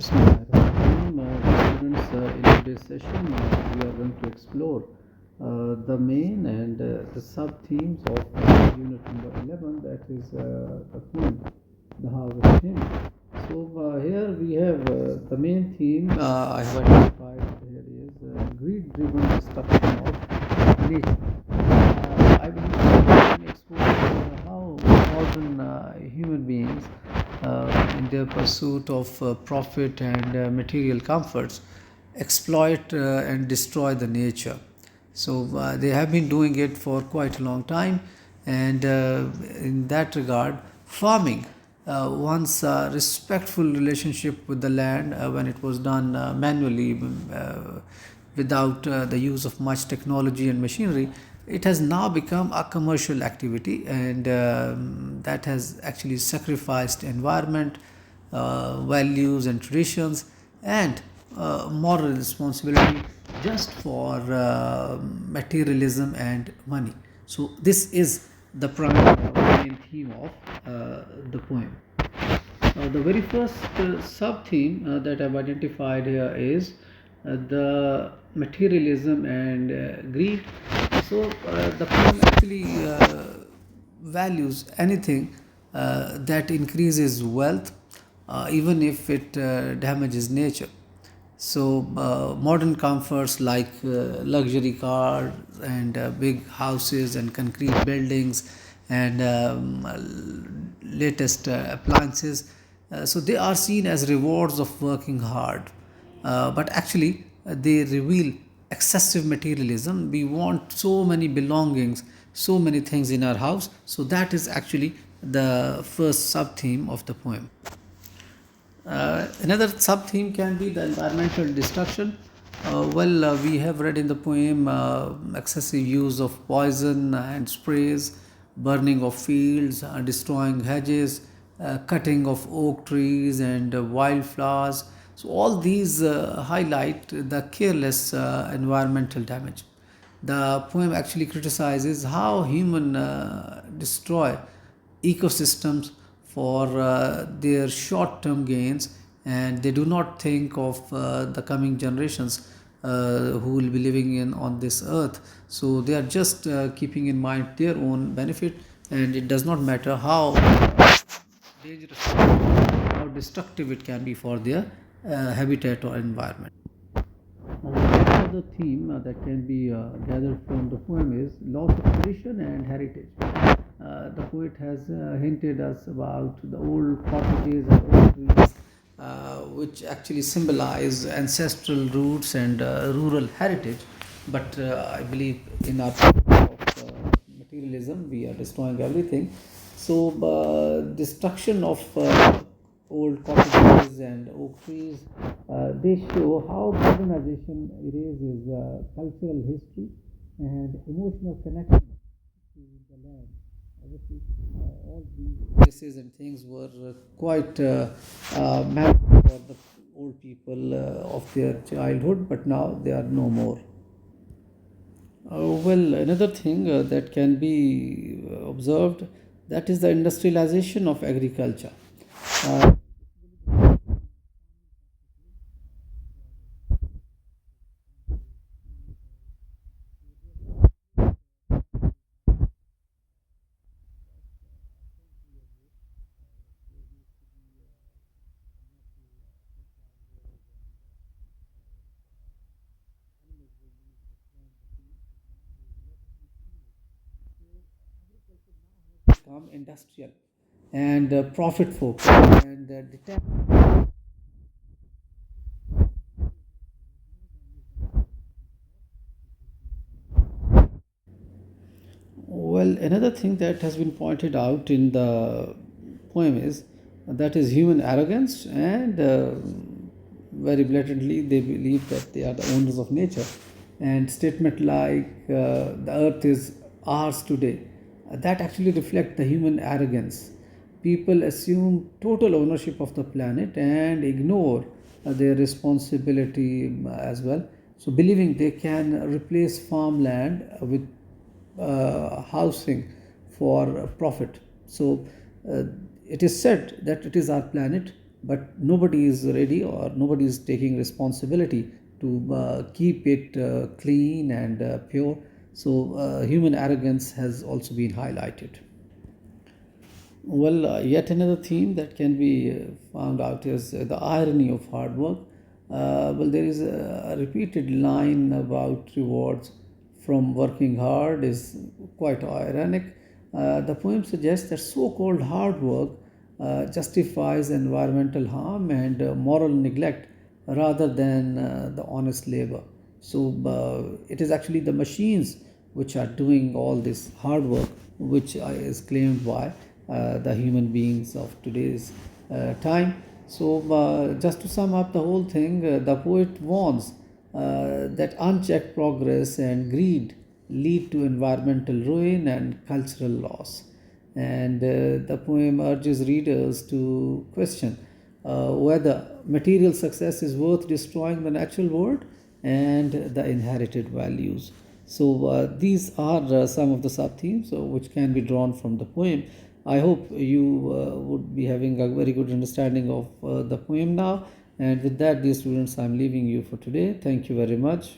Bismillahirrahmanirrahim. Students, in today's session, we are going to explore the main and the sub themes of unit number 11, that is the poem, the Harvest Hymn. So, here we have the main theme I have identified here is greed driven destruction of nature. I believe we can expose how modern human beings, in their pursuit of profit and material comforts, exploit and destroy the nature. So they have been doing it for quite a long time, and in that regard, farming once a respectful relationship with the land when it was done manually without the use of much technology and machinery, it has now become a commercial activity, and that has actually sacrificed environment, values and traditions, and moral responsibility just for materialism and money. So this is the primary main theme of the poem. The very first sub theme that I've identified here is the materialism and greed. So the poem actually values anything that increases wealth, even if it damages nature. So modern comforts like luxury cars and big houses and concrete buildings and latest appliances, so they are seen as rewards of working hard. But actually, they reveal excessive materialism. We want so many belongings, so many things in our house. So that is actually the first sub theme of the poem. Another sub theme can be the environmental destruction. We have read in the poem excessive use of poison and sprays, burning of fields, destroying hedges, cutting of oak trees and wildflowers. So, all these highlight the careless environmental damage. The poem actually criticizes how human destroy ecosystems for their short-term gains, and they do not think of the coming generations who will be living in on this earth. So they are just keeping in mind their own benefit, and it does not matter how dangerous, how destructive it can be for their habitat or environment. Another theme that can be gathered from the poem is loss of tradition and heritage. The poet has hinted us about the old cottages and old trees, which actually symbolize ancestral roots and rural heritage. But I believe in our of materialism, we are destroying everything. So, destruction of old cottages and oak trees, they show how modernization erases cultural history and emotional connection to the land. Obviously, all these places and things were quite magical for the old people of their childhood, but now they are no more. Another thing that can be observed, that is the industrialization of agriculture. Uh, become industrial and profit focused and detached. Another thing that has been pointed out in the poem is that is human arrogance, and very blatantly they believe that they are the owners of nature. And statement like the earth is ours today, that actually reflect the human arrogance. People assume total ownership of the planet and ignore their responsibility as well. So, believing they can replace farmland with housing for profit. So, it is said that it is our planet, but nobody is ready or nobody is taking responsibility to keep it clean and pure. So, human arrogance has also been highlighted. Well, yet another theme that can be found out is the irony of hard work. Well, there is a repeated line about rewards from working hard is quite ironic. The poem suggests that so-called hard work justifies environmental harm and moral neglect rather than the honest labor. So it is actually the machines which are doing all this hard work, which is claimed by the human beings of today's time. So, just to sum up the whole thing, the poet warns that unchecked progress and greed lead to environmental ruin and cultural loss. And the poem urges readers to question whether material success is worth destroying the natural world and the inherited values. So, these are some of the sub themes which can be drawn from the poem. I hope you would be having a very good understanding of the poem now. And with that, dear students, I'm leaving you for today. Thank you very much.